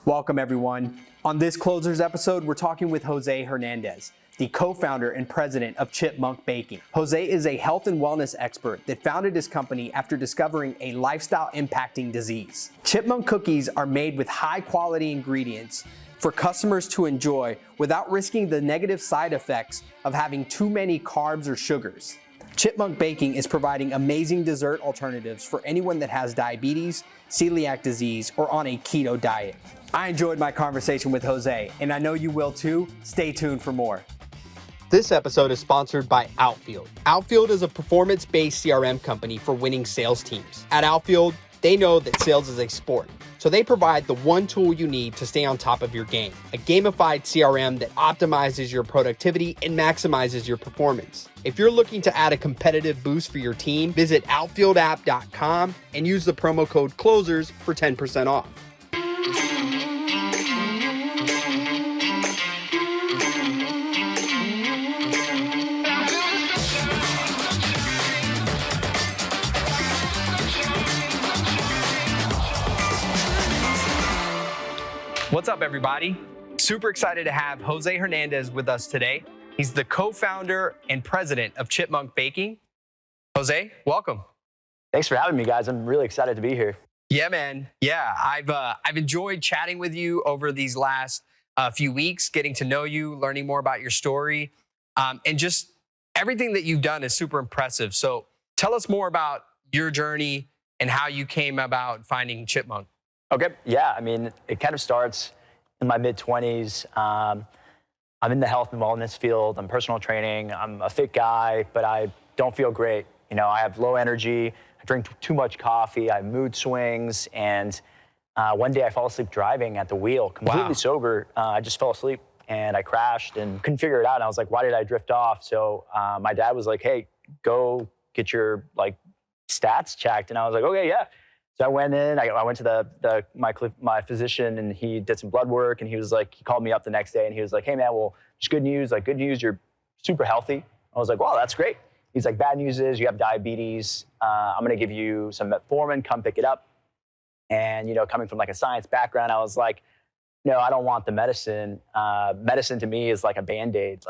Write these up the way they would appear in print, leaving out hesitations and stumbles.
Welcome, everyone. On this Closers episode, we're talking with Jose Hernandez, the co-founder and president of ChipMonk Baking. Jose is a health and wellness expert that founded his company after discovering a lifestyle-impacting disease. ChipMonk cookies are made with high-quality ingredients for customers to enjoy without risking the negative side effects of having too many carbs or sugars. ChipMonk Baking is providing amazing dessert alternatives for anyone that has diabetes, celiac disease, or on a keto diet. I enjoyed my conversation with Jose, and I know you will too. Stay tuned for more. This episode is sponsored by Outfield. Outfield is a performance-based CRM company for winning sales teams. At Outfield, they know that sales is a sport, so they provide the one tool you need to stay on top of your game, a gamified CRM that optimizes your productivity and maximizes your performance. If you're looking to add a competitive boost for your team, visit outfieldapp.com and use the promo code CLOSERS for 10% off. What's up, everybody? Super excited to have Jose Hernandez with us today. He's the co-founder and president of ChipMonk Baking. Jose, welcome. Thanks for having me, guys. I'm really excited to be here. Yeah, man. Yeah, I've enjoyed chatting with you over these last few weeks, getting to know you, learning more about your story, and just everything that you've done is super impressive. So tell us more about your journey and how you came about finding ChipMonk. Okay. Yeah. I mean, it kind of starts in my mid-20s. I'm in the health and wellness field. I'm personal training. I'm a fit guy, but I don't feel great. You know, I have low energy. I drink too much coffee. I have mood swings. And one day I fall asleep driving at the wheel, completely sober. I just fell asleep and I crashed and couldn't figure it out. And I was like, why did I drift off? So my dad was like, hey, go get your stats checked. And I was like, okay, yeah. So I went in, I went to my physician, and he did some blood work, and he called me up the next day, and he was like, hey man, well, just good news, you're super healthy. I was like, wow, that's great. He's like, bad news is you have diabetes. I'm gonna give you some metformin, come pick it up. And coming from a science background, I was like, no, I don't want the medicine. Medicine to me is like a Band-Aid.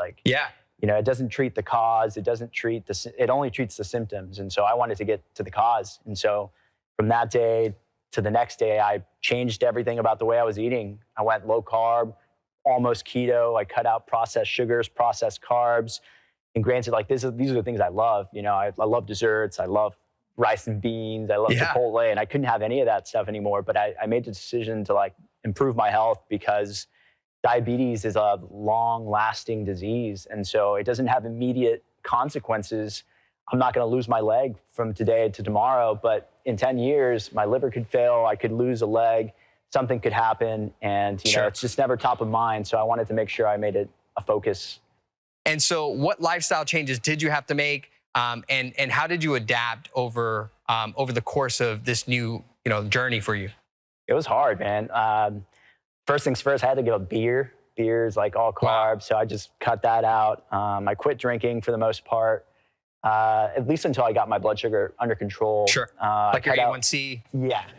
It doesn't treat the cause, it only treats the symptoms. And so I wanted to get to the cause. And so from that day to the next day, I changed everything about the way I was eating. I went low carb, almost keto. I cut out processed sugars, processed carbs. And granted, these are the things I love. I love desserts. I love rice and beans. I love Chipotle. And I couldn't have any of that stuff anymore. But I made the decision to improve my health because diabetes is a long-lasting disease. And so it doesn't have immediate consequences. I'm not going to lose my leg from today to tomorrow, but in 10 years, my liver could fail, I could lose a leg, something could happen, and it's just never top of mind. So I wanted to make sure I made it a focus. And so what lifestyle changes did you have to make, and how did you adapt over the course of this new journey for you? It was hard, man. First things first, I had to give up beer. Beer is all carbs, so I just cut that out. I quit drinking for the most part. At least until I got my blood sugar under control. Sure. Like your A1C?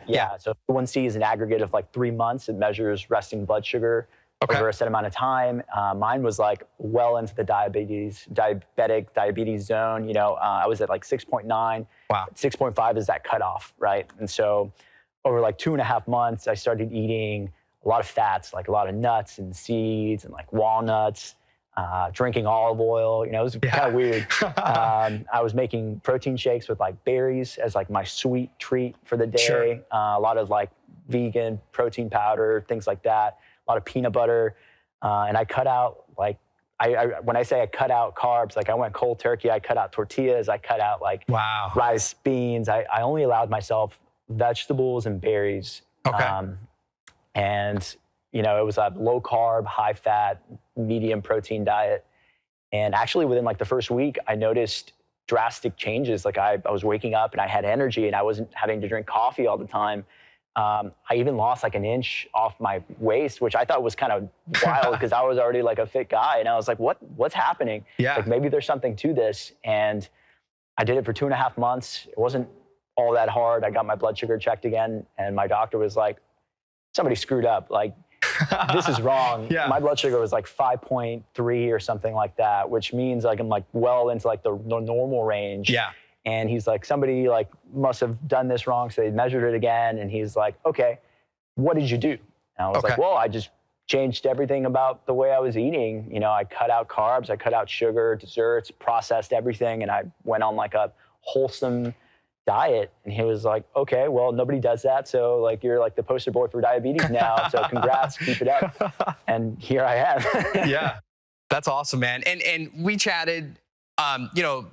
Yeah. So A1C is an aggregate of 3 months. It measures resting blood sugar over a set amount of time. Mine was well into the diabetic diabetes zone. I was at 6.9. Wow. 6.5 is that cutoff, right? And so over 2.5 months, I started eating a lot of fats, a lot of nuts and seeds and walnuts. Drinking olive oil, it was kind of weird. I was making protein shakes with berries as my sweet treat for the day. Sure. A lot of vegan protein powder, things like that. A lot of peanut butter, and I cut out when I say I cut out carbs, I went cold turkey. I cut out tortillas. I cut out rice, beans. I only allowed myself vegetables and berries. Okay. And it was a low carb, high fat, medium protein diet. And actually within the first week, I noticed drastic changes. I was waking up and I had energy and I wasn't having to drink coffee all the time. I even lost an inch off my waist, which I thought was kind of wild because I was already a fit guy. And I was like, what's happening? Yeah. Maybe there's something to this. And I did it for 2.5 months. It wasn't all that hard. I got my blood sugar checked again. And my doctor was like, somebody screwed up. this is wrong. Yeah. My blood sugar was like 5.3 or something like that, which means like I'm like well into like the normal range. Yeah. And he's like, somebody like must have done this wrong. So they measured it again. And he's like, okay, what did you do? And I was like, well, I just changed everything about the way I was eating. You know, I cut out carbs, I cut out sugar, desserts, processed everything. And I went on like a wholesome diet. And he was like, okay, well, nobody does that. So like, you're like the poster boy for diabetes now. So congrats, keep it up. And here I am. Yeah. That's awesome, man. And we chatted, you know,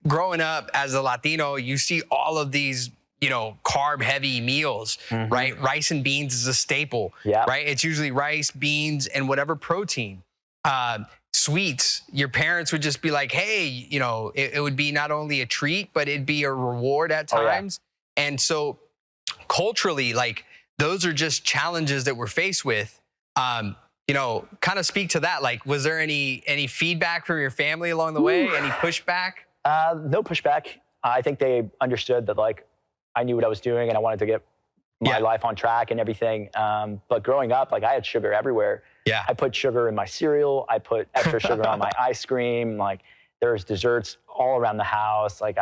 growing up as a Latino, you see all of these, you know, carb heavy meals, right? Rice and beans is a staple, right? It's usually rice, beans, and whatever protein. Sweets, your parents would just be like, hey, you know, it would be not only a treat, but it'd be a reward at times. And so culturally, like those are just challenges that we're faced with. You know, kind of speak to that. Like, was there any feedback from your family along the way? Any pushback? No pushback. I think they understood that like I knew what I was doing and I wanted to get my life on track and everything. But growing up, like I had sugar everywhere. Yeah. I put sugar in my cereal. I put extra sugar on my ice cream. Like there's desserts all around the house. Like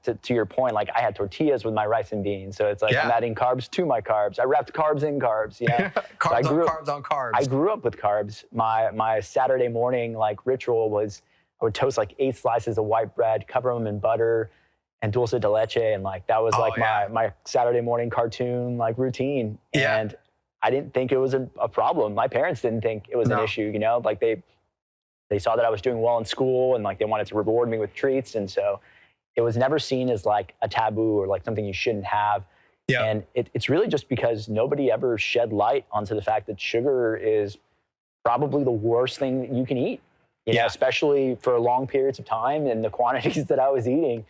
to your point, like I had tortillas with my rice and beans. So it's like I'm adding carbs to my carbs. I wrapped carbs in carbs, you know? Carbs on carbs on carbs. I grew up with carbs. My Saturday morning like ritual was I would toast like 8 slices of white bread, cover them in butter and dulce de leche. And like, that was like my Saturday morning cartoon like routine. And I didn't think it was a problem. My parents didn't think it was an issue, you know, like they saw that I was doing well in school and like they wanted to reward me with treats. And so it was never seen as like a taboo or like something you shouldn't have. Yeah. And it's really just because nobody ever shed light onto the fact that sugar is probably the worst thing that you can eat, you know, especially for long periods of time and the quantities that I was eating.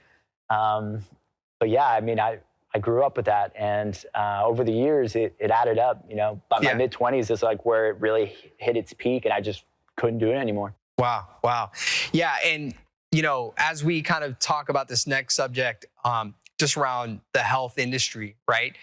But yeah, I mean, I grew up with that, and over the years, it added up. You know, by my mid-20s is like where it really hit its peak, and I just couldn't do it anymore. Wow. Yeah, and you know, as we kind of talk about this next subject, just around the health industry, right?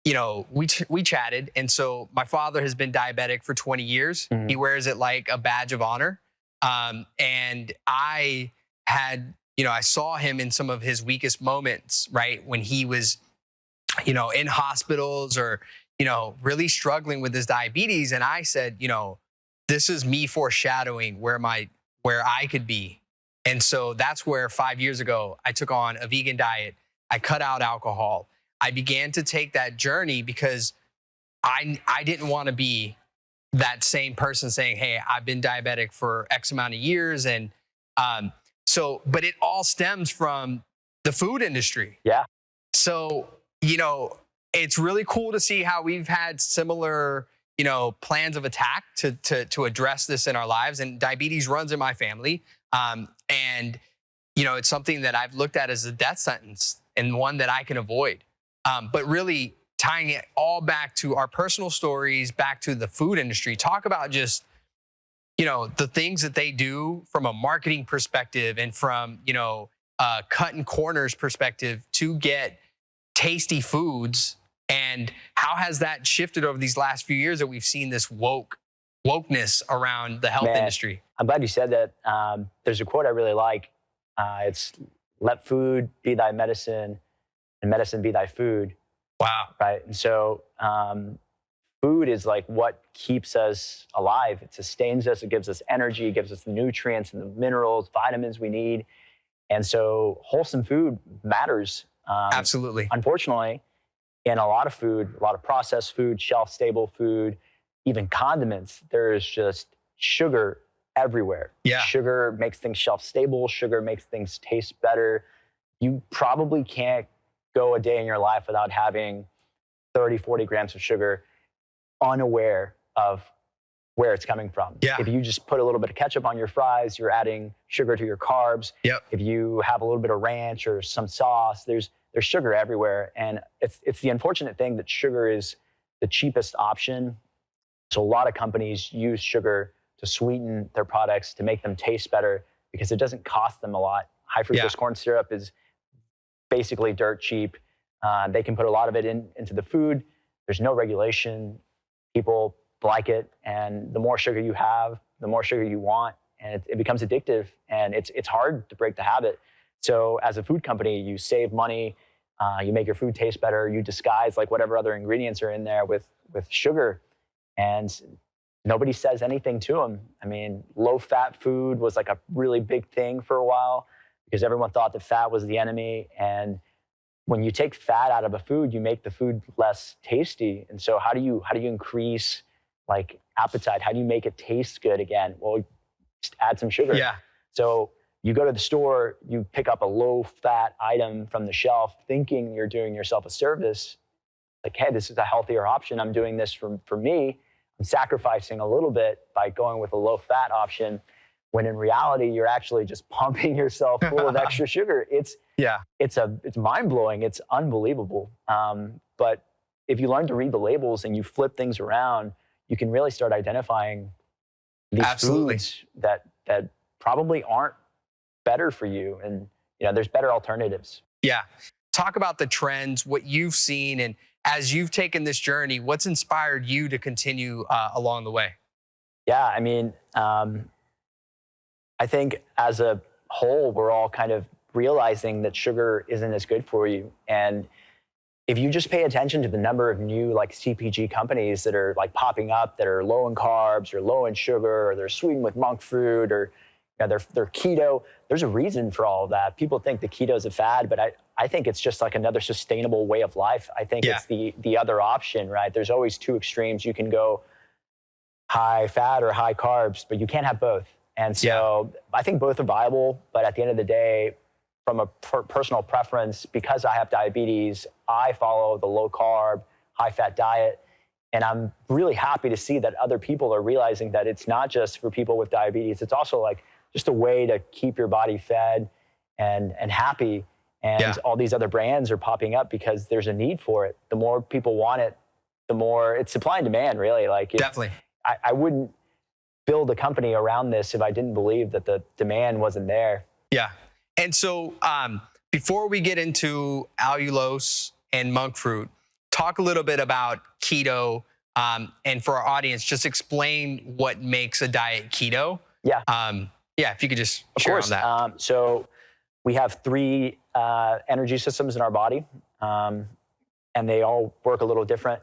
You know, we chatted, and so my father has been diabetic for 20 years. He wears it like a badge of honor, and I had. You know, I saw him in some of his weakest moments, right? When he was, you know, in hospitals or, you know, really struggling with his diabetes. And I said, you know, this is me foreshadowing where I could be. And so that's where 5 years ago, I took on a vegan diet. I cut out alcohol. I began to take that journey because I didn't want to be that same person saying, hey, I've been diabetic for X amount of years. And, so, but it all stems from the food industry. Yeah. So, you know, it's really cool to see how we've had similar, you know, plans of attack to address this in our lives. And diabetes runs in my family. And, you know, it's something that I've looked at as a death sentence and one that I can avoid. But really tying it all back to our personal stories, back to the food industry, talk about just, you know, the things that they do from a marketing perspective and from, you know, cutting corners perspective to get tasty foods, and how has that shifted over these last few years that we've seen this wokeness around the health industry? I'm glad you said that. There's a quote I really like. It's let food be thy medicine and medicine be thy food. Wow. Right. And so, food is like what keeps us alive. It sustains us. It gives us energy, gives us the nutrients and the minerals, vitamins we need. And so wholesome food matters. Absolutely. Unfortunately, in a lot of food, a lot of processed food, shelf-stable food, even condiments, there's just sugar everywhere. Yeah. Sugar makes things shelf-stable. Sugar makes things taste better. You probably can't go a day in your life without having 30, 40 grams of sugar, unaware of where it's coming from. Yeah. If you just put a little bit of ketchup on your fries, you're adding sugar to your carbs. Yep. If you have a little bit of ranch or some sauce, there's sugar everywhere. And it's the unfortunate thing that sugar is the cheapest option. So a lot of companies use sugar to sweeten their products to make them taste better because it doesn't cost them a lot. High fructose corn syrup is basically dirt cheap. They can put a lot of it into the food. There's no regulation. people like it. And the more sugar you have, the more sugar you want. And it becomes addictive, and it's hard to break the habit. So as a food company, you save money, you make your food taste better, you disguise like whatever other ingredients are in there with sugar, and nobody says anything to them. I mean, low-fat food was like a really big thing for a while because everyone thought that fat was the enemy. And when you take fat out of a food, you make the food less tasty. And so how do you increase like appetite? How do you make it taste good again? Well, just add some sugar. Yeah. So you go to the store, you pick up a low-fat item from the shelf thinking you're doing yourself a service. Like, hey, this is a healthier option. I'm doing this for me. I'm sacrificing a little bit by going with a low-fat option, when in reality, you're actually just pumping yourself full of extra sugar. It's mind-blowing. It's unbelievable. But if you learn to read the labels and you flip things around, you can really start identifying these foods that probably aren't better for you. And there's better alternatives. Yeah. Talk about the trends, what you've seen, and as you've taken this journey, what's inspired you to continue along the way? Yeah, I mean, I think as a whole, we're all kind of realizing that sugar isn't as good for you. And if you just pay attention to the number of new like CPG companies that are like popping up that are low in carbs or low in sugar, or they're sweetened with monk fruit, or they're keto, there's a reason for all of that. People think the keto is a fad, but I think it's just like another sustainable way of life. I think it's the other option, right? There's always two extremes. You can go high fat or high carbs, but you can't have both. And so I think both are viable, but at the end of the day, from a personal preference, because I have diabetes, I follow the low carb, high fat diet. And I'm really happy to see that other people are realizing that it's not just for people with diabetes. It's also like just a way to keep your body fed and happy. And all these other brands are popping up because there's a need for it. The more people want it, the more it's supply and demand, really. Like Definitely. I wouldn't build a company around this if I didn't believe that the demand wasn't there. Yeah. And so before we get into allulose and monk fruit, talk a little bit about keto. And for our audience, just explain what makes a diet keto. Yeah. If you could just share on that. So we have 3 energy systems in our body, and they all work a little different.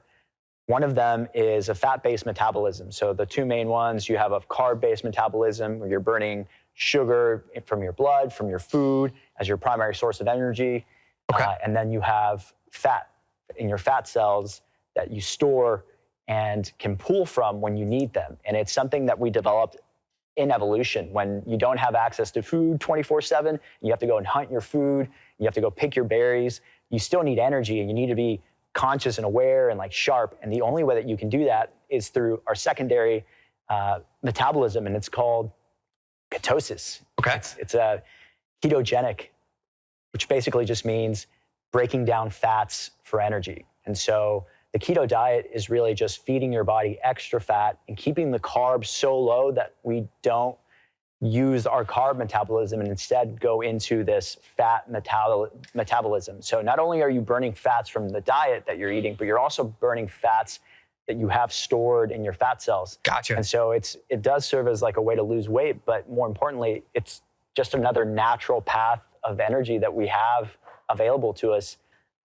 One of them is a fat-based metabolism. So the 2 main ones, you have a carb-based metabolism where you're burning sugar from your blood, from your food as your primary source of energy. Okay. And then you have fat in your fat cells that you store and can pull from when you need them. And it's something that we developed in evolution. When you don't have access to food 24/7, you have to go and hunt your food, you have to go pick your berries, you still need energy, and you need to be conscious and aware and like sharp. And the only way that you can do that is through our secondary metabolism, and it's called ketosis. Okay. It's a ketogenic, which basically just means breaking down fats for energy. And so the keto diet is really just feeding your body extra fat and keeping the carbs so low that we don't use our carb metabolism and instead go into this fat metabolism. So not only are you burning fats from the diet that you're eating, but you're also burning fats that you have stored in your fat cells. Gotcha. And so it does serve as like a way to lose weight, but more importantly, it's just another natural path of energy that we have available to us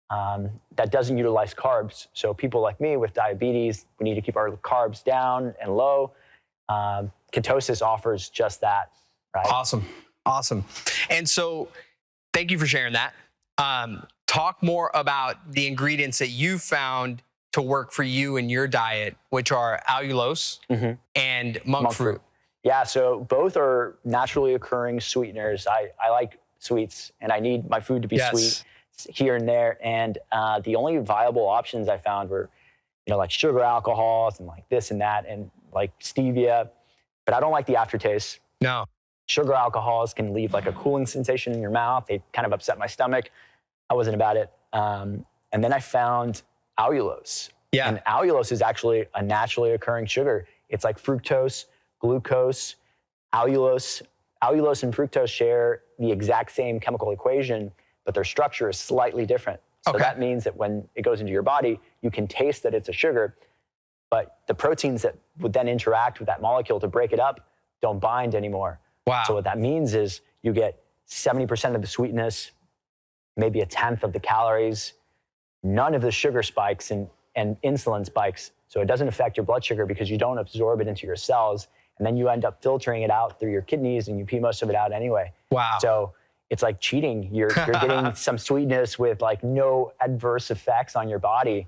that doesn't utilize carbs. So people like me with diabetes, we need to keep our carbs down and low. Ketosis offers just that, right? Awesome. And so thank you for sharing that. Talk more about the ingredients that you found to work for you in your diet, which are allulose and monk fruit. Yeah, so both are naturally occurring sweeteners. I like sweets, and I need my food to be sweet here and there. And the only viable options I found were, like sugar alcohols and like this and that, and like stevia. But I don't like the aftertaste. No. Sugar alcohols can leave like a cooling sensation in your mouth. They kind of upset my stomach. I wasn't about it. And then I found allulose. Yeah. And allulose is actually a naturally occurring sugar. It's like fructose, glucose, allulose. Allulose and fructose share the exact same chemical equation, but their structure is slightly different. So that means that when it goes into your body, you can taste that it's a sugar, but the proteins that would then interact with that molecule to break it up don't bind anymore. Wow. So what that means is you get 70% of the sweetness, maybe a tenth of the calories, none of the sugar spikes and insulin spikes. So it doesn't affect your blood sugar because you don't absorb it into your cells. And then you end up filtering it out through your kidneys and you pee most of it out anyway. Wow. So it's like cheating. You're getting some sweetness with like no adverse effects on your body.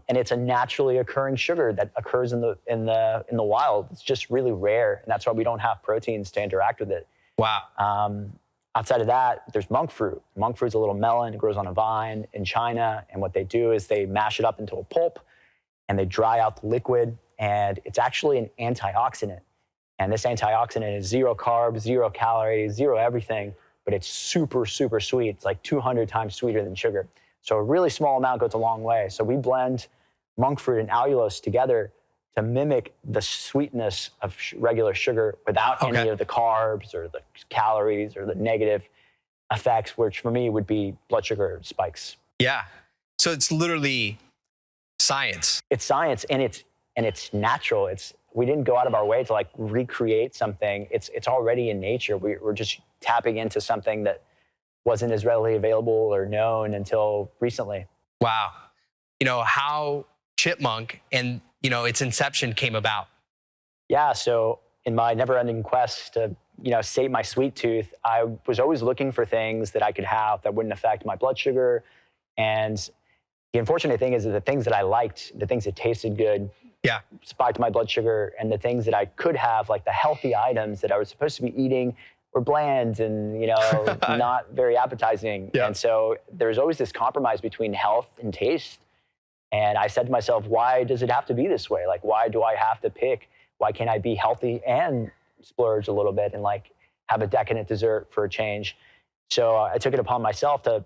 And it's a naturally occurring sugar that occurs in the wild. It's just really rare. And that's why we don't have proteins to interact with it. Wow. Outside of that, there's monk fruit. Monk fruit's a little melon. It grows on a vine in China. And what they do is they mash it up into a pulp and they dry out the liquid. And it's actually an antioxidant. And this antioxidant is 0 carbs, 0 calories, 0 everything, but it's super, super sweet. It's like 200 times sweeter than sugar. So a really small amount goes a long way. So we blend monk fruit and allulose together to mimic the sweetness of regular sugar without any of the carbs or the calories or the negative effects, which for me would be blood sugar spikes. Yeah. So it's literally science. It's science, and it's natural. We didn't go out of our way to like recreate something. It's already in nature. We're just tapping into something that wasn't as readily available or known until recently. Wow. How ChipMonk and, its inception came about. Yeah. So in my never-ending quest to, sate my sweet tooth, I was always looking for things that I could have that wouldn't affect my blood sugar. And the unfortunate thing is that the things that I liked, the things that tasted good, spiked my blood sugar, and the things that I could have, like the healthy items that I was supposed to be eating, were bland and not very appetizing. Yeah. And so there's always this compromise between health and taste. And I said to myself, why does it have to be this way? Like, why do I have to pick? Why can't I be healthy and splurge a little bit and like have a decadent dessert for a change? So I took it upon myself to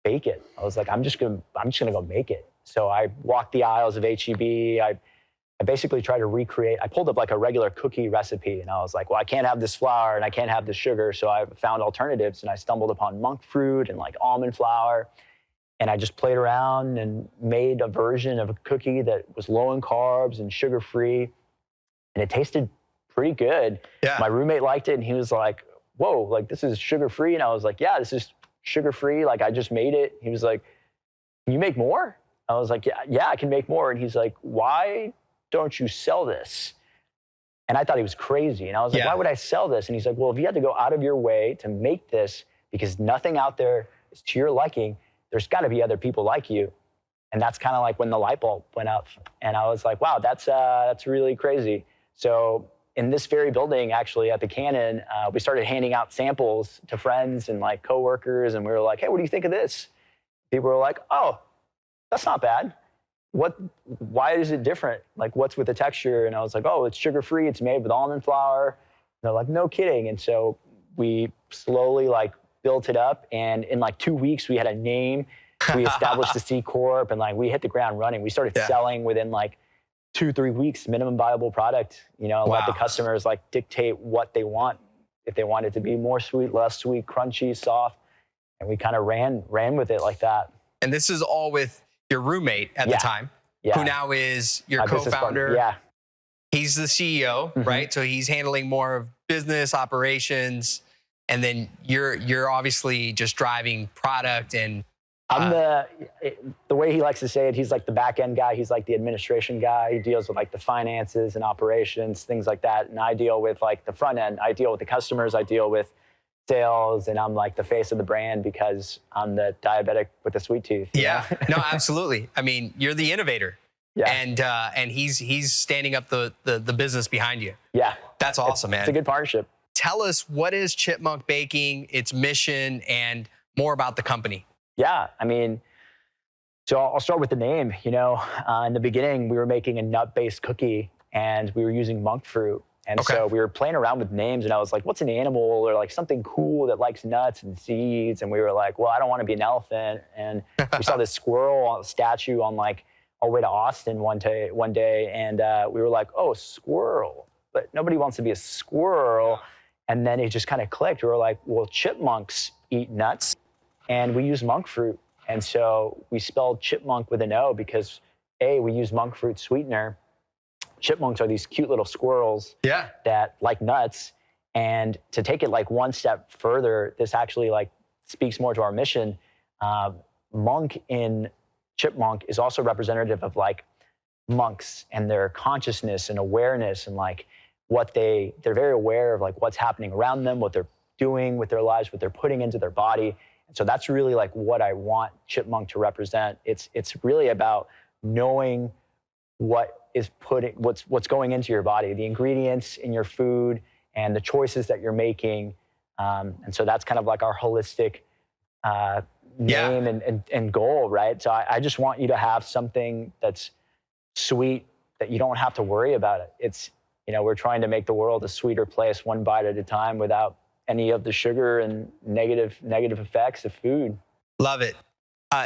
bake it. I was like, I'm just gonna go make it. So I walked the aisles of H-E-B. I basically tried to recreate. I pulled up like a regular cookie recipe, and I was like, well, I can't have this flour and I can't have this sugar. So I found alternatives, and I stumbled upon monk fruit and like almond flour. And I just played around and made a version of a cookie that was low in carbs and sugar-free. And it tasted pretty good. Yeah. My roommate liked it, and he was like, whoa, like this is sugar-free. And I was like, yeah, this is sugar-free. Like I just made it. He was like, can you make more? I was like, yeah, I can make more. And he's like, why don't you sell this? And I thought he was crazy. And I was like, why would I sell this? And he's like, well, if you had to go out of your way to make this because nothing out there is to your liking, there's got to be other people like you. And that's kind of like when the light bulb went up. And I was like, wow, that's really crazy. So in this very building, actually at the Cannon, we started handing out samples to friends and like coworkers. And we were like, hey, what do you think of this? People were like, oh, that's not bad. Why is it different? Like, what's with the texture? And I was like, oh, it's sugar-free. It's made with almond flour. And they're like, no kidding. And so we slowly like built it up. And in like 2 weeks, we had a name. We established a C Corp, and like we hit the ground running. We started selling within like 2-3 weeks, minimum viable product, let the customers like dictate what they want. If they want it to be more sweet, less sweet, crunchy, soft. And we kind of ran with it like that. And this is all with your roommate at the time, who now is your co-founder. Yeah. He's the CEO, right? So he's handling more of business operations. And then you're obviously just driving product and I'm the way he likes to say it, he's like the back end guy. He's like the administration guy. He deals with like the finances and operations, things like that. And I deal with like the front end. I deal with the customers. I deal with sales, and I'm like the face of the brand because I'm the diabetic with the sweet tooth. Yeah, no, absolutely. I mean, you're the innovator. Yeah. And he's standing up the business behind you. Yeah. That's awesome, man. It's a good partnership. Tell us, what is ChipMonk Baking, its mission, and more about the company? Yeah, I mean, so I'll start with the name. In the beginning, we were making a nut-based cookie, and we were using monk fruit. And so we were playing around with names, and I was like, what's an animal or like something cool that likes nuts and seeds? And we were like, well, I don't want to be an elephant. And we saw this squirrel statue on like our way to Austin one day, and we were like, oh, squirrel. But nobody wants to be a squirrel. And then it just kind of clicked. We were like, well, chipmunks eat nuts, and we use monk fruit. And so we spelled chipmunk with an O because A, we use monk fruit sweetener, chipmunks are these cute little squirrels that like nuts. And to take it like one step further, this actually like speaks more to our mission. Monk in ChipMonk is also representative of like monks and their consciousness and awareness, and like they're very aware of like what's happening around them, what they're doing with their lives, what they're putting into their body. And so that's really like what I want ChipMonk to represent. It's really about knowing what's going into your body, the ingredients in your food and the choices that you're making. And so that's kind of like our holistic name and goal, right? So I just want you to have something that's sweet, that you don't have to worry about it. It's, we're trying to make the world a sweeter place, one bite at a time, without any of the sugar and negative effects of food. Love it.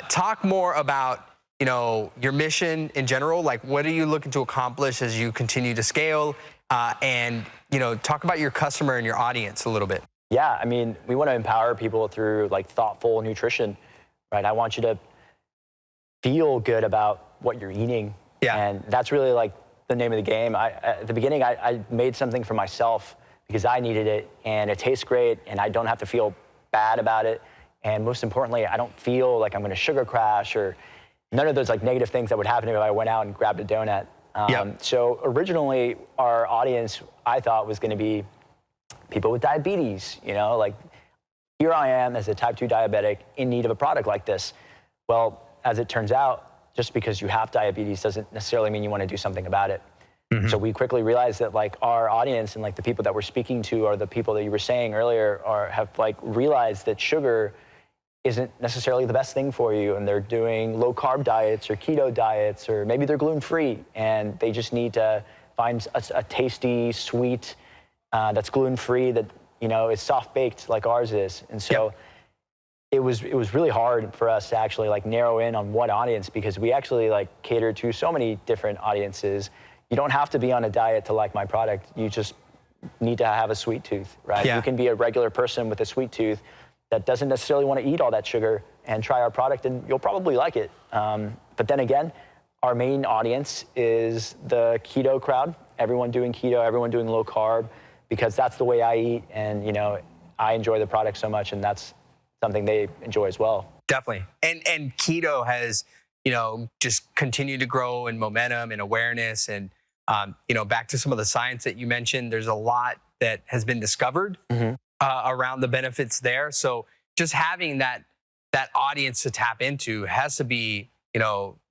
Talk more about, your mission in general. Like, what are you looking to accomplish as you continue to scale? And, talk about your customer and your audience a little bit. Yeah, I mean, we want to empower people through like thoughtful nutrition, right? I want you to feel good about what you're eating. Yeah. And that's really like the name of the game. At the beginning, I made something for myself because I needed it, and it tastes great, and I don't have to feel bad about it. And most importantly, I don't feel like I'm going to sugar crash or none of those like negative things that would happen if I went out and grabbed a donut. So originally, our audience, I thought, was going to be people with diabetes. Like, here I am as a type 2 diabetic in need of a product like this. Well, as it turns out, just because you have diabetes doesn't necessarily mean you want to do something about it. Mm-hmm. So we quickly realized that like our audience and like the people that we're speaking to are the people that you were saying earlier have like realized that sugar isn't necessarily the best thing for you, and they're doing low carb diets or keto diets, or maybe they're gluten free, and they just need to find a tasty sweet that's gluten free, that is soft baked like ours is. And so it was really hard for us to actually like narrow in on one audience, because we actually like cater to so many different audiences. You don't have to be on a diet to like my product. You just need to have a sweet tooth, right? You can be a regular person with a sweet tooth that doesn't necessarily want to eat all that sugar and try our product, and you'll probably like it. But then again, our main audience is the keto crowd. Everyone doing keto, everyone doing low carb, because that's the way I eat, and I enjoy the product so much, and that's something they enjoy as well. Definitely. And keto has, just continued to grow in momentum and awareness. And, back to some of the science that you mentioned, there's a lot that has been discovered around the benefits there. So just having that audience to tap into has to be,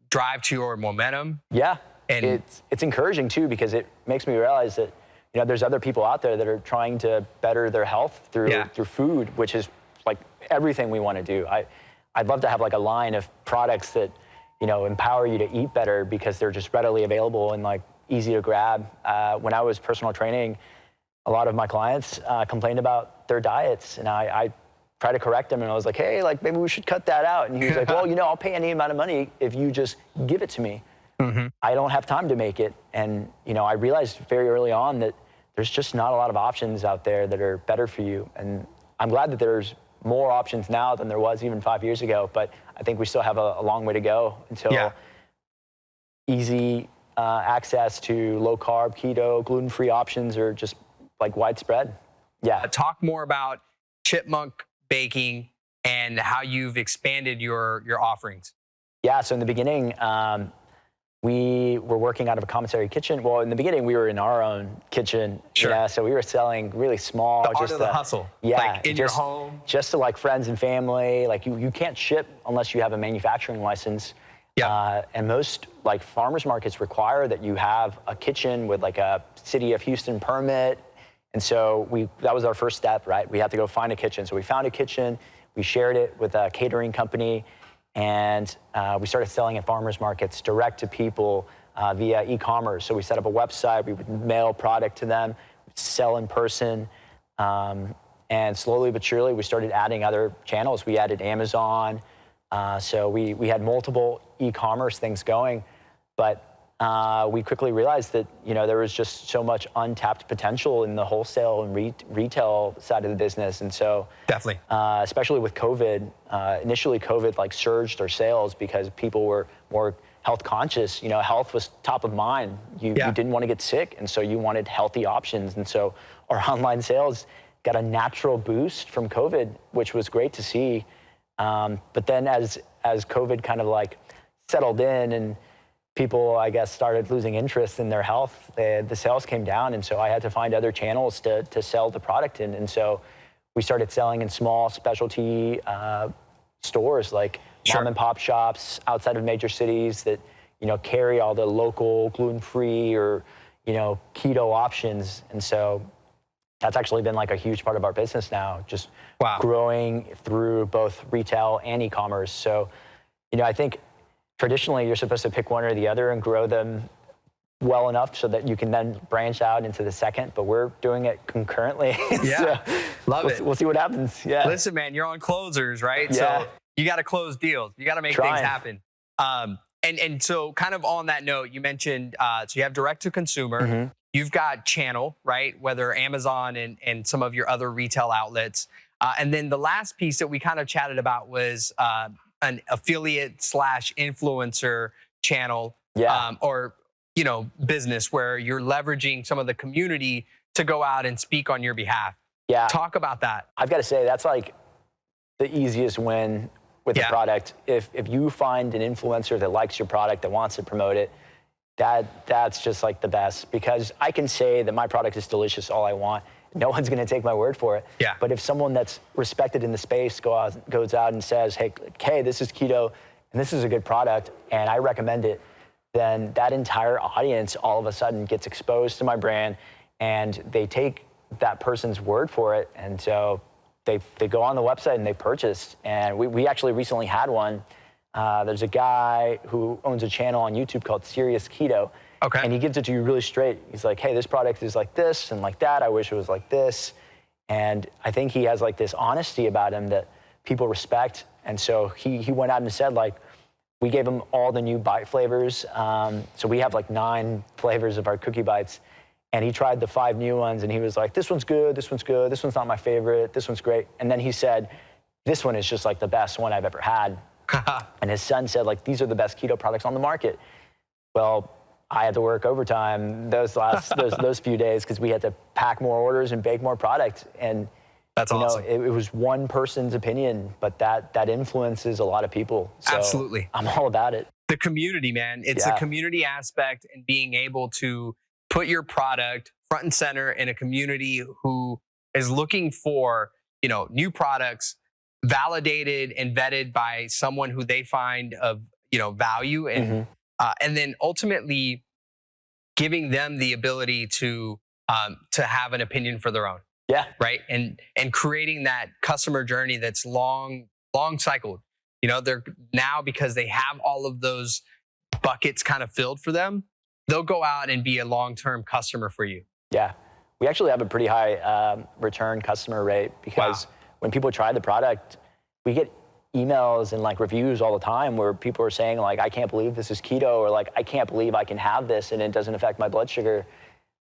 drive to your momentum. Yeah. And it's encouraging too, because it makes me realize that, there's other people out there that are trying to better their health through food, which is like everything we want to do. I'd love to have like a line of products that, empower you to eat better, because they're just readily available and like easy to grab. When I was personal training, a lot of my clients complained about their diets, and I tried to correct them, and I was like, hey, like maybe we should cut that out. And he was like, well, I'll pay any amount of money if you just give it to me. Mm-hmm. I don't have time to make it. And, I realized very early on that there's just not a lot of options out there that are better for you. And I'm glad that there's more options now than there was even 5 years ago, but I think we still have a long way to go until easy access to low carb, keto, gluten-free options are just like widespread. Yeah. Talk more about ChipMonk Baking and how you've expanded your offerings. Yeah, so in the beginning, we were working out of a commissary kitchen. Well, in the beginning, we were in our own kitchen. Sure. Yeah, so we were selling really small. The art of the hustle. Yeah. Like in your home. Just to like friends and family. Like you can't ship unless you have a manufacturing license. Yeah. And most like farmers markets require that you have a kitchen with like a City of Houston permit. And so that was our first step, right? We had to go find a kitchen. So we found a kitchen, we shared it with a catering company, and we started selling at farmers markets direct to people via e-commerce. So we set up a website, we would mail product to them, sell in person, and slowly but surely we started adding other channels. We added Amazon, so we had multiple e-commerce things going, but we quickly realized that there was just so much untapped potential in the wholesale and retail side of the business. And so definitely, especially with COVID, initially COVID like surged our sales because people were more health conscious. You know, health was top of mind. You didn't want to get sick, and so you wanted healthy options. And so our online sales got a natural boost from COVID, which was great to see. But then as COVID kind of like settled in and people, I guess, started losing interest in their health, the sales came down. And so I had to find other channels to sell the product in. And so we started selling in small specialty stores, like mom and pop shops outside of major cities that, you know, carry all the local gluten-free or, you know, keto options. And so that's actually been like a huge part of our business now, just growing through both retail and e-commerce. So, you know, I think traditionally you're supposed to pick one or the other and grow them well enough so that you can then branch out into the second, but we're doing it concurrently. Yeah, so love it. We'll see what happens. Yeah. Listen, man, you're on closers, right? Yeah. So you got to close deals. You got to make things happen. And so kind of on that note, you mentioned, so you have direct to consumer, you've got channel, right? Whether Amazon and some of your other retail outlets. And then the last piece that we kind of chatted about was an affiliate / influencer channel or, you know, business where you're leveraging some of the community to go out and speak on your behalf. Yeah. Talk about that. I've got to say, that's like the easiest win with the product. If you find an influencer that likes your product, that wants to promote it, that's just like the best, because I can say that my product is delicious all I want. No one's going to take my word for it. Yeah. But if someone that's respected in the space goes out and says, hey, this is keto and this is a good product and I recommend it, then that entire audience all of a sudden gets exposed to my brand and they take that person's word for it. And so they go on the website and they purchase. And we actually recently had one. There's a guy who owns a channel on YouTube called Serious Keto. Okay. And he gives it to you really straight. He's like, hey, this product is like this and like that. I wish it was like this. And I think he has like this honesty about him that people respect. And so he went out and said, like, we gave him all the new bite flavors. So we have like 9 flavors of our cookie bites. And he tried the 5 new ones and he was like, this one's good, this one's good, this one's not my favorite, this one's great. And then he said, this one is just like the best one I've ever had. And his son said, like, these are the best keto products on the market. Well, I had to work overtime those few days because we had to pack more orders and bake more product. And that's awesome. It was one person's opinion, but that influences a lot of people. So absolutely. I'm all about it. The community, man. It's the community aspect and being able to put your product front and center in a community who is looking for, you know, new products validated and vetted by someone who they find of, you know, value and then ultimately giving them the ability to have an opinion for their own. Yeah. Right. And creating that customer journey that's long cycled. You know, they're now, because they have all of those buckets kind of filled for them, they'll go out and be a long-term customer for you. Yeah. We actually have a pretty high return customer rate because when people try the product, we get emails and like reviews all the time where people are saying like, I can't believe this is keto, or like, I can't believe I can have this and it doesn't affect my blood sugar.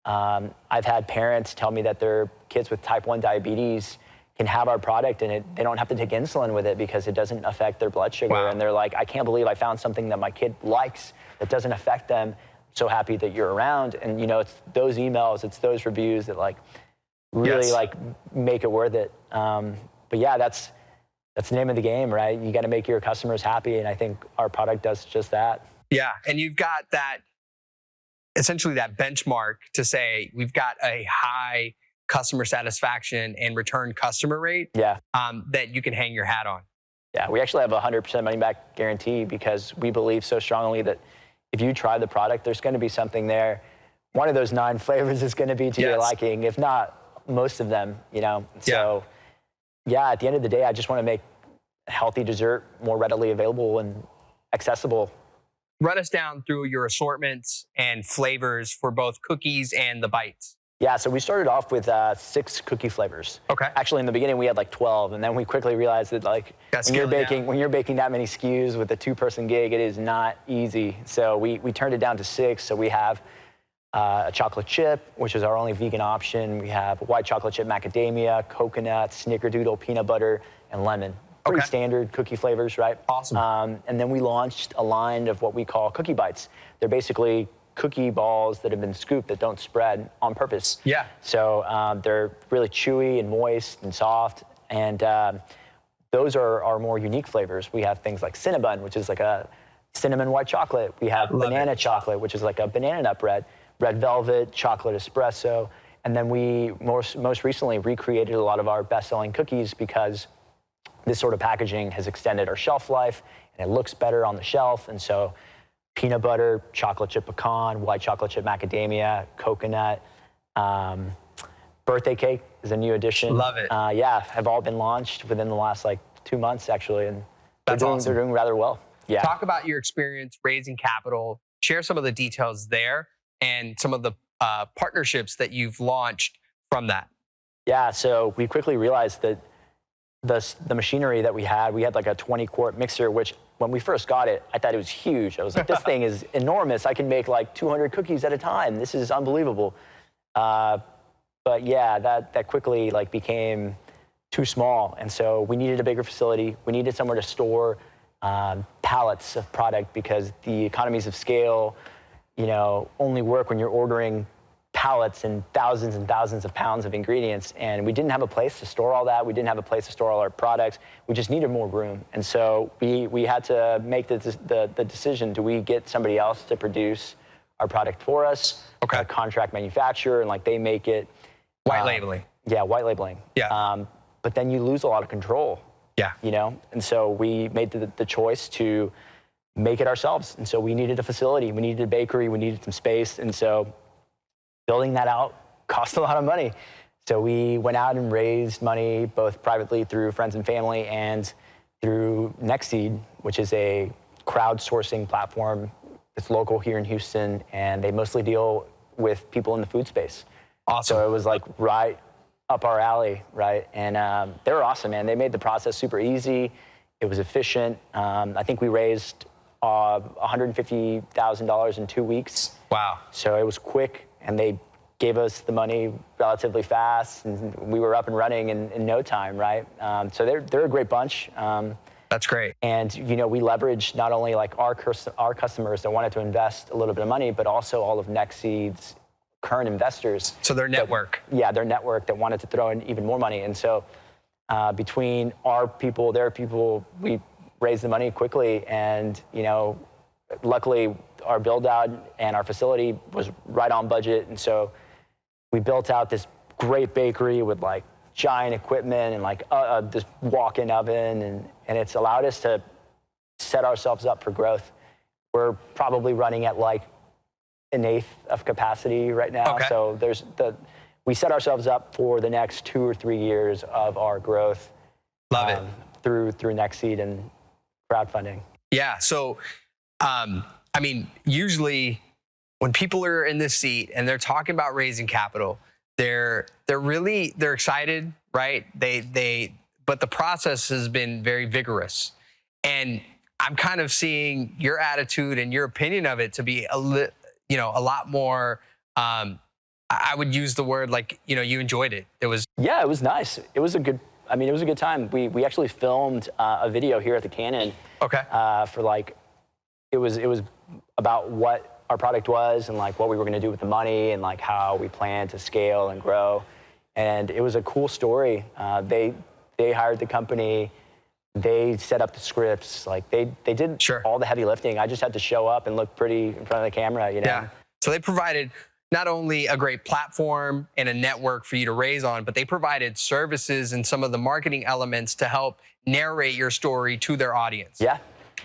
I've had parents tell me that their kids with type 1 diabetes can have our product and they don't have to take insulin with it because it doesn't affect their blood sugar. And they're like, I can't believe I found something that my kid likes that doesn't affect them. So happy that you're around. And you know, it's those emails, it's those reviews that like really like make it worth it. But yeah, that's the name of the game, right? You got to make your customers happy. And I think our product does just that. Yeah. And you've got that, essentially that benchmark to say, we've got a high customer satisfaction and return customer rate that you can hang your hat on. Yeah. We actually have a 100% money back guarantee because we believe so strongly that if you try the product, there's going to be something there. One of those 9 flavors is going to be to your liking, if not most of them, you know? So yeah, at the end of the day, I just want to make healthy dessert more readily available and accessible. Run us down through your assortments and flavors for both cookies and the bites. Yeah, so we started off with 6 cookie flavors. Okay. Actually, in the beginning, we had like 12, and then we quickly realized that like when you're baking that many SKUs with a 2-person gig, it is not easy. So we turned it down to 6. So we have a chocolate chip, which is our only vegan option. We have white chocolate chip macadamia, coconut, snickerdoodle, peanut butter, and lemon. pretty Okay. standard cookie flavors, right? Awesome. And then we launched a line of what we call cookie bites. They're basically cookie balls that have been scooped that don't spread on purpose. Yeah. So they're really chewy and moist and soft, and those are our more unique flavors. We have things like Cinnabon, which is like a cinnamon white chocolate. We have Love banana it. chocolate, which is like a banana nut bread, red velvet, chocolate espresso. And then we most recently recreated a lot of our best-selling cookies because this sort of packaging has extended our shelf life and it looks better on the shelf. And so peanut butter, chocolate chip pecan, white chocolate chip macadamia, coconut, birthday cake is a new addition. Love it. Yeah, have all been launched within the last like 2 months actually, and That's awesome. they're doing rather well. Yeah. Talk about your experience raising capital. Share some of the details there and some of the partnerships that you've launched from that. Yeah, so we quickly realized that the machinery that we had like a 20-quart mixer, which when we first got it, I thought it was huge. I was like, this thing is enormous. I can make like 200 cookies at a time. This is unbelievable. But yeah, that quickly like became too small. And so we needed a bigger facility. We needed somewhere to store pallets of product because the economies of scale, only work when you're ordering pallets and thousands of pounds of ingredients. And we didn't have a place to store all that. We didn't have a place to store all our products. We just needed more room. And so we had to make the decision, do we get somebody else to produce our product for us? Okay. A contract manufacturer, and like they make it. White labeling. Yeah, white labeling. Yeah. But then you lose a lot of control. Yeah. And so we made the choice to make it ourselves. And so we needed a facility, we needed a bakery, we needed some space. And so building that out cost a lot of money. So we went out and raised money, both privately through friends and family and through Nextseed, which is a crowdsourcing platform that's local here in Houston. And they mostly deal with people in the food space. Awesome. So it was like right up our alley, right? And they were awesome, man. They made the process super easy. It was efficient. I think we raised $150,000 in 2 weeks. Wow. So it was quick, and they gave us the money relatively fast, and we were up and running in no time, right? So they're a great bunch. That's great. And we leveraged not only like our customers that wanted to invest a little bit of money, but also all of Nextseed's current investors. So their network. Their network that wanted to throw in even more money. And so between our people, their people, we raised the money quickly. And, luckily our build out and our facility was right on budget. And so we built out this great bakery with like giant equipment and like this walk-in oven. And it's allowed us to set ourselves up for growth. We're probably running at like an eighth of capacity right now. Okay. So we set ourselves up for the next 2 or 3 years of our growth. Love it. Through Nextseed and crowdfunding. Yeah. So, usually when people are in this seat and they're talking about raising capital, they're excited, right? But the process has been very vigorous, and I'm kind of seeing your attitude and your opinion of it to be a lot more. I would use the word like, you enjoyed it. It was. Yeah, it was nice. It was a good time. We actually filmed a video here at the Cannon. Okay. For like, it was about what our product was and like what we were going to do with the money and like how we plan to scale and grow. And it was a cool story. They hired the company. They set up the scripts. Like they did all the heavy lifting. I just had to show up and look pretty in front of the camera, Yeah. So they provided not only a great platform and a network for you to raise on, but they provided services and some of the marketing elements to help narrate your story to their audience. Yeah.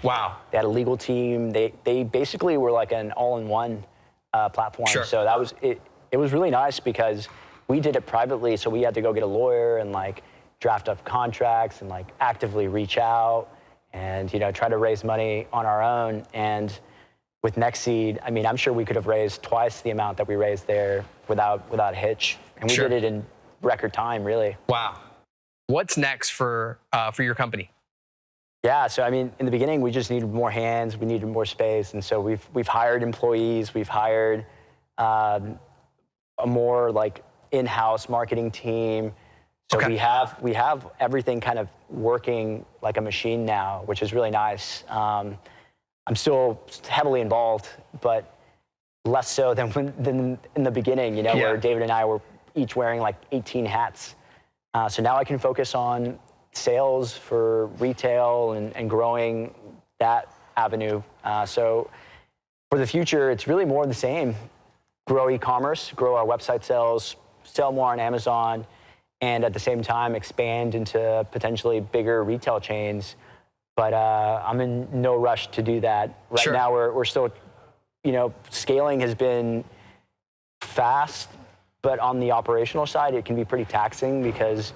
Wow. They had a legal team. They basically were like an all-in-one platform. Sure. So that was it. It was really nice because we did it privately. So we had to go get a lawyer and like draft up contracts and like actively reach out and try to raise money on our own. And with Nextseed, I'm sure we could have raised twice the amount that we raised there without a hitch. And we did it in record time, really. Wow. What's next for your company? Yeah, so in the beginning, we just needed more hands, we needed more space, and so we've hired employees, we've hired a more like in-house marketing team. So Okay. we have everything kind of working like a machine now, which is really nice. I'm still heavily involved, but less so than in the beginning, Yeah. where David and I were each wearing like 18 hats. So now I can focus on sales for retail and growing that avenue. So for the future, it's really more of the same. Grow e-commerce, grow our website sales, sell more on Amazon, and at the same time expand into potentially bigger retail chains. But I'm in no rush to do that. Right Sure. now, we're still, scaling has been fast, but on the operational side, it can be pretty taxing because,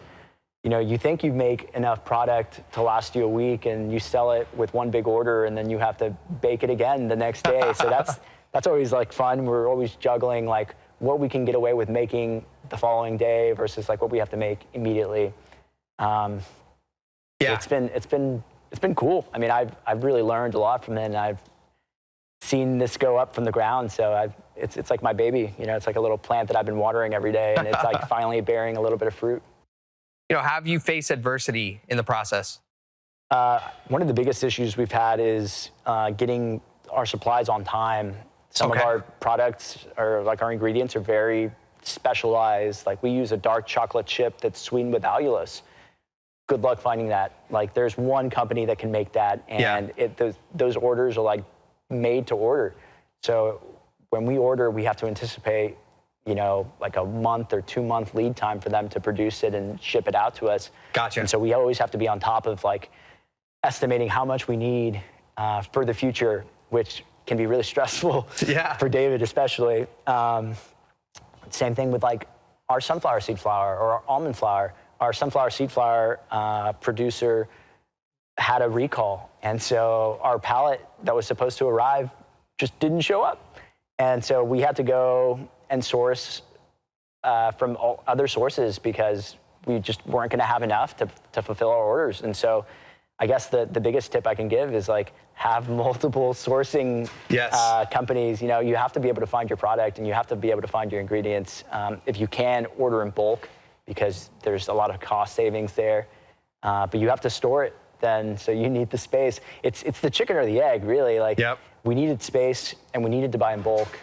you think you make enough product to last you a week and you sell it with one big order and then you have to bake it again the next day. So that's always like fun. We're always juggling like what we can get away with making the following day versus like what we have to make immediately. Yeah. It's been cool. I mean, I've really learned a lot from it, and I've seen this go up from the ground. So it's like my baby. It's like a little plant that I've been watering every day, and it's like finally bearing a little bit of fruit. Have you faced adversity in the process? One of the biggest issues we've had is getting our supplies on time. Some of our products or like our ingredients are very specialized. Like we use a dark chocolate chip that's sweetened with allulose. Good luck finding that. Like there's one company that can make that, and those orders are like made to order. So when we order, we have to anticipate, like a month or 2 month lead time for them to produce it and ship it out to us. Gotcha. And so we always have to be on top of like estimating how much we need for the future, which can be really stressful for David especially. Same thing with like our sunflower seed flour or our almond flour. Our sunflower seed flour producer had a recall. And so our pallet that was supposed to arrive just didn't show up. And so we had to go and source from all other sources because we just weren't going to have enough to fulfill our orders. And so I guess the biggest tip I can give is like have multiple sourcing companies. You have to be able to find your product and you have to be able to find your ingredients. If you can, order in bulk because there's a lot of cost savings there. But you have to store it then, so you need the space. It's the chicken or the egg, really. Like we needed space and we needed to buy in bulk.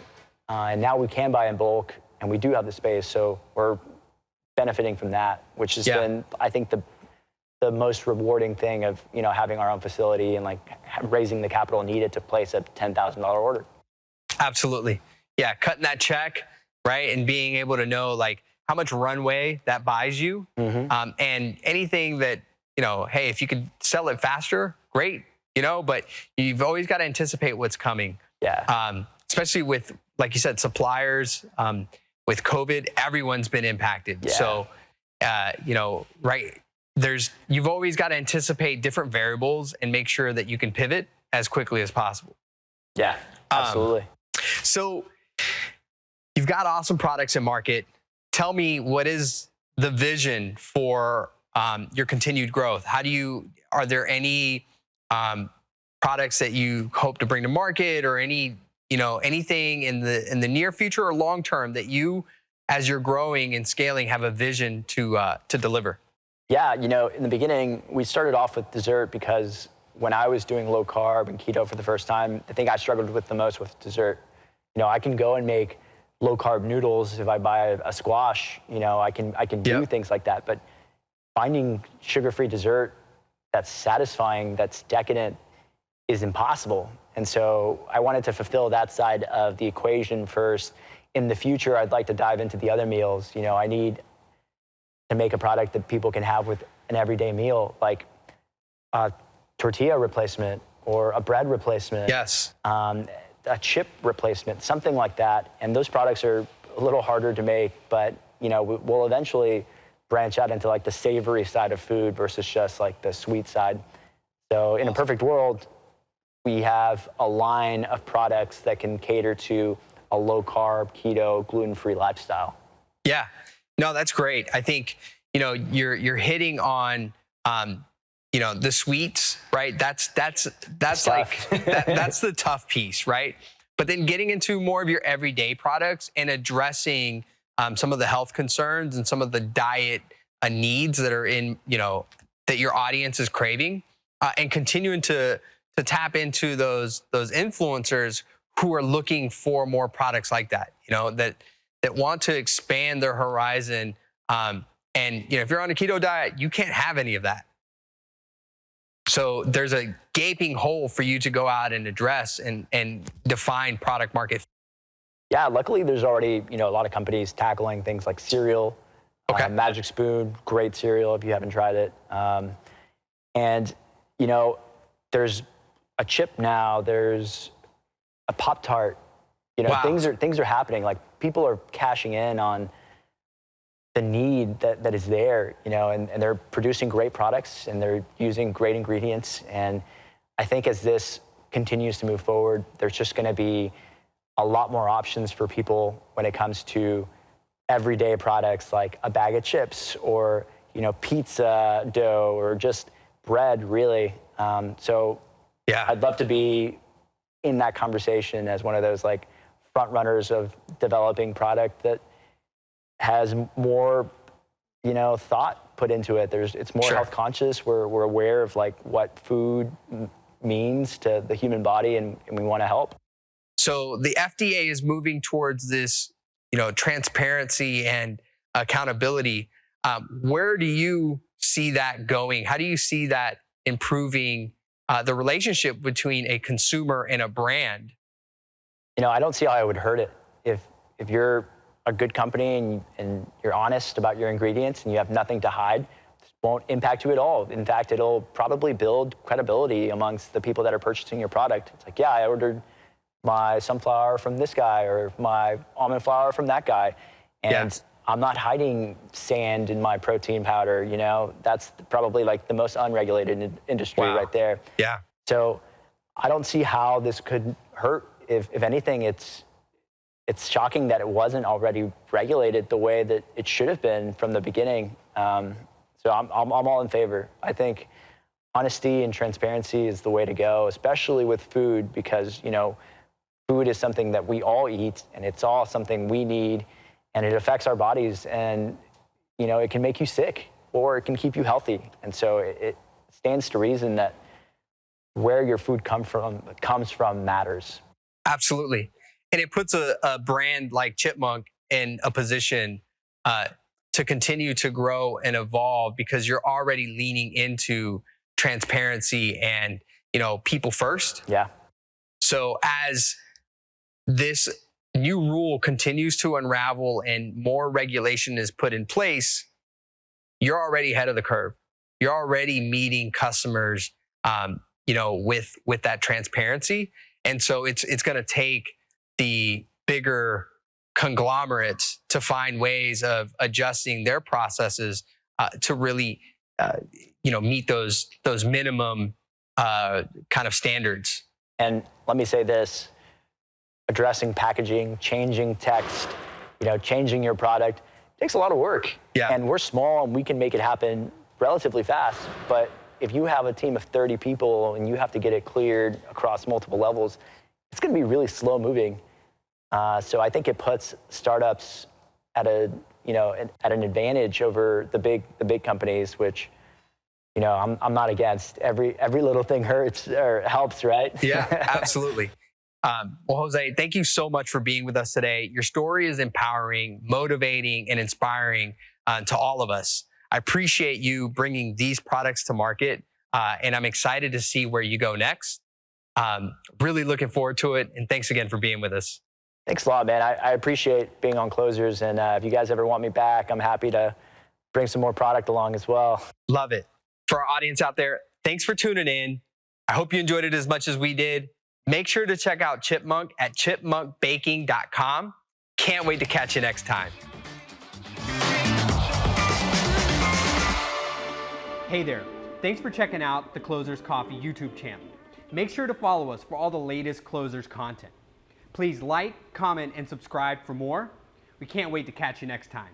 And now we can buy in bulk and we do have the space. So we're benefiting from that, which has been, I think, the most rewarding thing of, having our own facility and like raising the capital needed to place a $10,000 order. Absolutely. Yeah. Cutting that check, right. And being able to know like how much runway that buys you. And anything that, hey, if you could sell it faster, great, but you've always got to anticipate what's coming. Yeah. Especially with, like you said, suppliers, with COVID, everyone's been impacted. Yeah. So, you've always got to anticipate different variables and make sure that you can pivot as quickly as possible. Yeah, absolutely. So you've got awesome products in market. Tell me, what is the vision for your continued growth? Are there any products that you hope to bring to market, or anything in the near future or long term that you, as you're growing and scaling, have a vision to deliver? Yeah, in the beginning, we started off with dessert because when I was doing low carb and keto for the first time, the thing I struggled with the most was dessert. I can go and make low carb noodles if I buy a squash. I can do things like that, but finding sugar-free dessert that's satisfying, that's decadent, is impossible. And so I wanted to fulfill that side of the equation first. In the future, I'd like to dive into the other meals. I need to make a product that people can have with an everyday meal, like a tortilla replacement or a bread replacement. Yes. A chip replacement, something like that. And those products are a little harder to make, but we'll eventually branch out into like the savory side of food versus just like the sweet side. So in a perfect world, we have a line of products that can cater to a low carb, keto, gluten-free lifestyle. Yeah, no, that's great. I think, you're hitting on, the sweets, right? That's like, that's the tough piece, right? But then getting into more of your everyday products and addressing some of the health concerns and some of the diet needs that are in, that your audience is craving, and continuing to tap into those influencers who are looking for more products like that, that want to expand their horizon. And if you're on a keto diet, you can't have any of that. So there's a gaping hole for you to go out and address and define product market. Yeah, luckily there's already a lot of companies tackling things like cereal. Okay. Magic Spoon, great cereal if you haven't tried it. And there's a chip now. There's a Pop-Tart. Wow. Things are happening. Like people are cashing in on the need that is there, and they're producing great products and they're using great ingredients. And I think as this continues to move forward, there's just going to be a lot more options for people when it comes to everyday products like a bag of chips or, pizza dough or just bread, really. So yeah, I'd love to be in that conversation as one of those like front runners of developing product that has more, thought put into it. It's more Sure. health conscious. We're aware of like what food means to the human body, and we want to help. So the FDA is moving towards this, transparency and accountability. Where do you see that going? How do you see that improving the relationship between a consumer and a brand? I don't see how I would hurt it. If you're a good company and you're honest about your ingredients and you have nothing to hide, it won't impact you at all. In fact, it'll probably build credibility amongst the people that are purchasing your product. It's like, yeah, I ordered my sunflower from this guy or my almond flour from that guy. And I'm not hiding sand in my protein powder, That's probably like the most unregulated industry right there. Yeah. So I don't see how this could hurt. If anything, it's shocking that it wasn't already regulated the way that it should have been from the beginning. So I'm all in favor. I think honesty and transparency is the way to go, especially with food, because, food is something that we all eat and it's all something we need and it affects our bodies and, it can make you sick or it can keep you healthy. And so it stands to reason that where your food comes from matters. Absolutely. And it puts a brand like ChipMonk in a position to continue to grow and evolve because you're already leaning into transparency and, people first. Yeah. So as this new rule continues to unravel and more regulation is put in place, you're already ahead of the curve. You're already meeting customers, with that transparency. And so it's going to take the bigger conglomerates to find ways of adjusting their processes to really, meet those minimum kind of standards. And let me say this, addressing packaging, changing text, changing your product takes a lot of work. Yeah. And we're small and we can make it happen relatively fast. But if you have a team of 30 people and you have to get it cleared across multiple levels, it's going to be really slow moving. So I think it puts startups at an advantage over the big companies, which, I'm not against. Every little thing hurts or helps, right? Yeah, absolutely. Well, Jose, thank you so much for being with us today. Your story is empowering, motivating, and inspiring to all of us. I appreciate you bringing these products to market, and I'm excited to see where you go next. Really looking forward to it, and thanks again for being with us. Thanks a lot, man. I appreciate being on Closers, and if you guys ever want me back, I'm happy to bring some more product along as well. Love it. For our audience out there, thanks for tuning in. I hope you enjoyed it as much as we did. Make sure to check out ChipMonk at chipmonkbaking.com. Can't wait to catch you next time. Hey there. Thanks for checking out the Closers Coffee YouTube channel. Make sure to follow us for all the latest Closers content. Please like, comment, and subscribe for more. We can't wait to catch you next time.